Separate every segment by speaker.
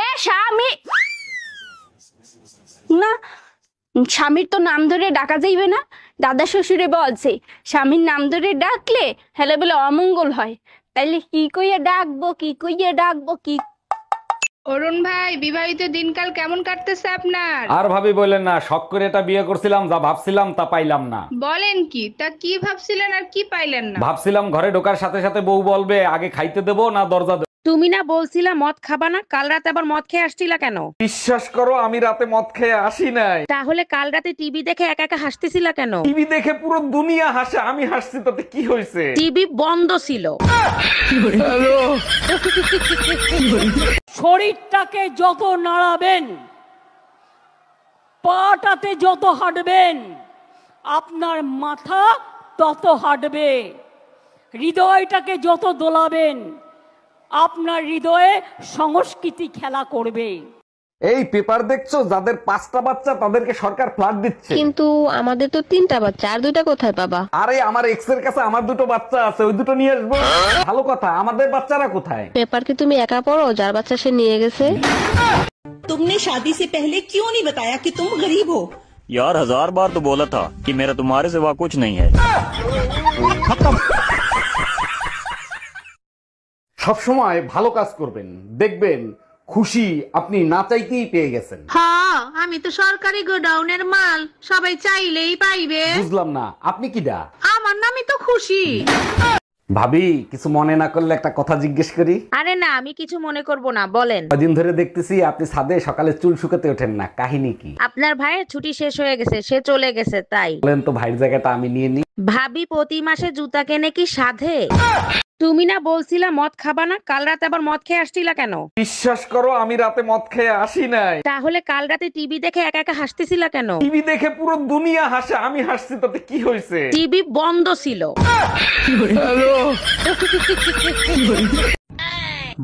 Speaker 1: এ স্বামী না, স্বামীর তো নাম ধরে ডাকা যাইবে না। দাদা শ্বশুরে বলছে স্বামীর নাম ধরে ডাকলে হেলে বলে অমঙ্গল হয়। তাইলে কি কইয়া ডাকবো, কি কইয়া ডাকবো, কি?
Speaker 2: অরুণ ভাই, বিবাহিত দিনকাল কেমন কাটতেছে আপনার?
Speaker 3: আর ভাবি বললেন না, শখ করে এটা বিয়ে করছিলাম, যা ভাবছিলাম তা পাইলাম না।
Speaker 2: বলেন কি? তা কি ভাবছিলেন আর কি পাইলেন না?
Speaker 3: ভাবছিলাম ঘরে ঢোকার সাথে সাথে বউ বলবে আগে খাইতে দেবো না দরজা দেবো।
Speaker 4: তুমি না বলছিলা মদ খাবা না, কাল রাতে আবার মদ খেয়ে আসছিলা কেন?
Speaker 3: বিশ্বাস করো আমি রাতে মদ খেয়ে আসি নাই।
Speaker 4: তাহলে কাল রাতে টিভি দেখে একা একা হাসতেছিলা কেন?
Speaker 3: টিভি দেখে পুরো দুনিয়া হাসে, আমি হাসছি তাতে কি হয়েছে?
Speaker 4: টিভি বন্ধ ছিল।
Speaker 5: শরীরটাকে যত নাড়াবেন, পাটাতে যত হাঁটবেন, আপনার মাথা তত হাঁটবে। হৃদয়টাকে যত দোলাবেন, আপনার হৃদয়ে সংস্কৃতি খেলা করবে।
Speaker 3: এই পেপার দেখছো, যাদের 5টা বাচ্চা তাদেরকে সরকার ফ্ল্যাট দিচ্ছে।
Speaker 6: কিন্তু আমাদের তো 3টা বাচ্চা, আর 2টা কোথায় পাবা?
Speaker 3: আরে আমার এক্স এর কাছে আমার 2টো বাচ্চা আছে, ওই 2টো নিয়ে আসবো। ভালো কথা, আমাদের বাচ্চারা কোথায়?
Speaker 6: পেপার কি তুমি একা পড়ো? যার বাচ্চা সে নিয়ে গেছে।
Speaker 7: तुमने शादी से पहले क्यों नहीं बताया कि तुम गरीब हो?
Speaker 8: यार 1000 बार तो बोला था कि मेरा तुम्हारे सिवा कुछ नहीं है।
Speaker 3: সব সময় ভালো কাজ করবেন, দেখবেন খুশি আপনি না চাইতেই পেয়ে গেছেন।
Speaker 4: হ্যাঁ, আমি তো সরকারি গোডাউনের মাল, সবাই চাইলেই পাইবে।
Speaker 3: বুঝলাম না, আপনি কিডা?
Speaker 4: আমার নামই তো খুশি।
Speaker 3: ভাবি কিছু মনে না করলে একটা কথা জিজ্ঞেস করি?
Speaker 4: আরে না, আমি কিছু মনে করব না, বলেন।
Speaker 3: কদিন ধরে দেখতেছি আপনি ছাদে সকালে চুল শুকাতে ওঠেন না, কাহিনী কি?
Speaker 4: আপনার ভাইয়ের ছুটি শেষ হয়ে গেছে, সে চলে গেছে তাই।
Speaker 3: বলেন তো, ভাইয়ের জায়গাটা আমি নিয়ে নিই।
Speaker 4: ভাবি প্রতি মাসে জুতা কেনে কি সাধে? তুমি না বলছিলা মদ খাবা না, কাল রাতে আবার মদ খেয়ে আসছিলা কেন?
Speaker 3: বিশ্বাস করো আমি রাতে মদ খেয়ে আসি নাই।
Speaker 4: তাহলে কাল রাতে টিভি দেখে একা একা হাসতেছিলা কেন?
Speaker 3: টিভি দেখে পুরো দুনিয়া হাসে, আমি হাসছি তাতে কি হয়েছে?
Speaker 4: টিভি বন্ধ ছিল।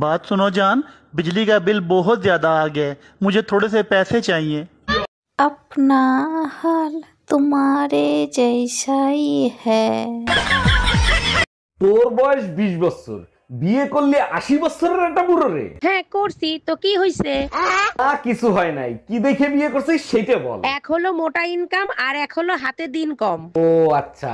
Speaker 9: बात सुनो जान, बिजली का बिल बहुत ज्यादा आ गया है, मुझे थोड़े से पैसे चाहिए।
Speaker 10: अपना हाल तुम्हारे जैसा ही है।
Speaker 3: তোর বয়স 20 বছর, বিয়ে করলে 80 বছরের একটা বুড়ো রে।
Speaker 4: হ্যাঁ করছি তো, কি হইছে?
Speaker 3: কিছু হয় নাই, কি দেখে বিয়ে করছিস সেটা বল।
Speaker 4: এক হলো মোটা ইনকাম, আর এক হলো হাতে দিন কম।
Speaker 3: ও আচ্ছা।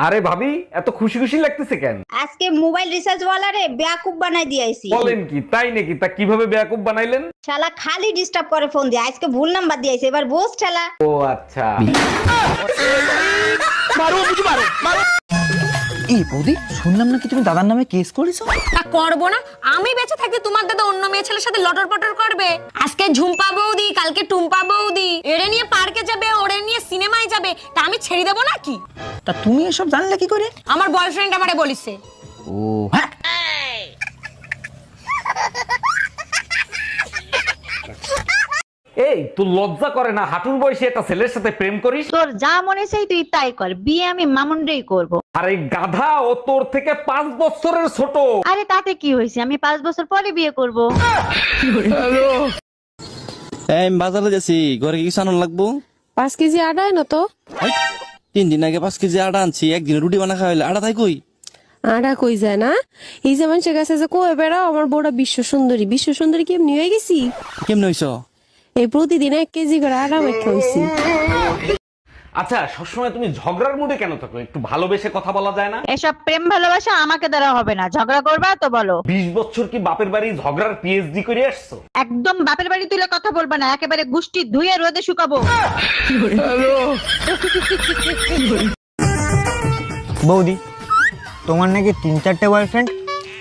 Speaker 3: আরে ভাবি এত খুশি খুশি লাগতেছে কেন?
Speaker 11: আজকে মোবাইল রিচার্জ ওয়ালারে বেয়াকুব বানাই দিয়েছি।
Speaker 3: বলেন কি, তাই নাকি? তা কিভাবে বেয়াকুব বানাইলেন?
Speaker 11: শালা খালি ডিস্টার্ব করে ফোন দিয়ে, আজকে ভুল নাম্বার দিয়েছে, এবার বোস শালা।
Speaker 3: ও আচ্ছা।
Speaker 12: এই বৌদি, শুনলাম নাকি তুমি দাদার নামে কেস করেছো?
Speaker 1: তা করবো না? আমি বেঁচে থাকতে তোমার দাদা অন্য মেয়ে ছেলের সাথে লটর পটর করবে? আজকে ঝুম্পা বৌদি, কালকে টুম্পা বৌদি, এরে নিয়ে পার্কে যাবে, ওরে নিয়ে সিনেমায় যাবে, তা আমি ছেড়ে দেবো নাকি?
Speaker 12: তা তুমি এসব জানলে কি করে?
Speaker 1: আমার বয়ফ্রেন্ড আমারে বলিছে।
Speaker 12: ও হ্যাঁ।
Speaker 3: এই তুই লজ্জা করে না হাঁটুর বয়সে একটা ছেলের সাথে প্রেম করিস?
Speaker 11: তোর যা মনে চাই তুই তাই কর, বিয়ে আমি মামুনরেই করব।
Speaker 3: আরে গাধা, ও তোর থেকে 5 বছরের ছোট।
Speaker 11: আরে তাতে কি হয়েছে, আমি 5 বছর পরে বিয়ে করব।
Speaker 13: আমি বাজারে যাচ্ছি, ঘরে কিছু আনার লাগবো।
Speaker 6: 5 কেজি আটা না তো?
Speaker 13: 3 দিন আগে 5 কেজি আটা আনছি, একদিন রুটি বানা খাওয়াইলে আটা তাই কই?
Speaker 6: আটা কই যায় না? এই যে মানুষের কাছে যে কই বেড়াও আমার বউটা বিশ্ব সুন্দরী, বিশ্ব সুন্দরী কেমনি হয়ে গেছি?
Speaker 13: কেমনে হইছ?
Speaker 6: এই প্রতিদিন 1 কেজি করে আটা মেখে হইছি।
Speaker 3: আচ্ছা, সবসময় তুমি ঝগড়ার মুডে কেন থাকো? একটু ভালোবেসে কথা বলা যায় না?
Speaker 11: এসব প্রেম ভালোবাসা আমাকে দ্বারা হবে না, ঝগড়া করবা তো বলো।
Speaker 3: 20 বছর কি বাপের বাড়ি ঝগড়ার পিএইচডি করে আসছো?
Speaker 11: একদম বাপের বাড়ি তুলে কথা বলবা না, একেবারে গুষ্টি ধুয়ে রোদে শুকাবো।
Speaker 12: বৌদি, তোমার নাকি 3-4টে বয়ফ্রেন্ড?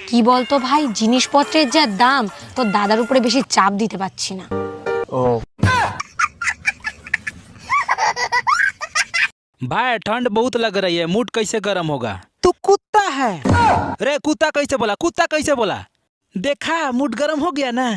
Speaker 1: কি বলতো ভাই, জিনিসপত্রের যা দাম, তোর দাদার উপরে বেশি চাপ দিতে পারছি না।
Speaker 12: ओ
Speaker 14: भाई ठंड बहुत लग रही है, मूड कैसे गर्म होगा?
Speaker 12: तू कुत्ता है?
Speaker 14: अरे कुत्ता कैसे बोला? कुत्ता कैसे बोला? देखा, मूड गर्म हो गया ना।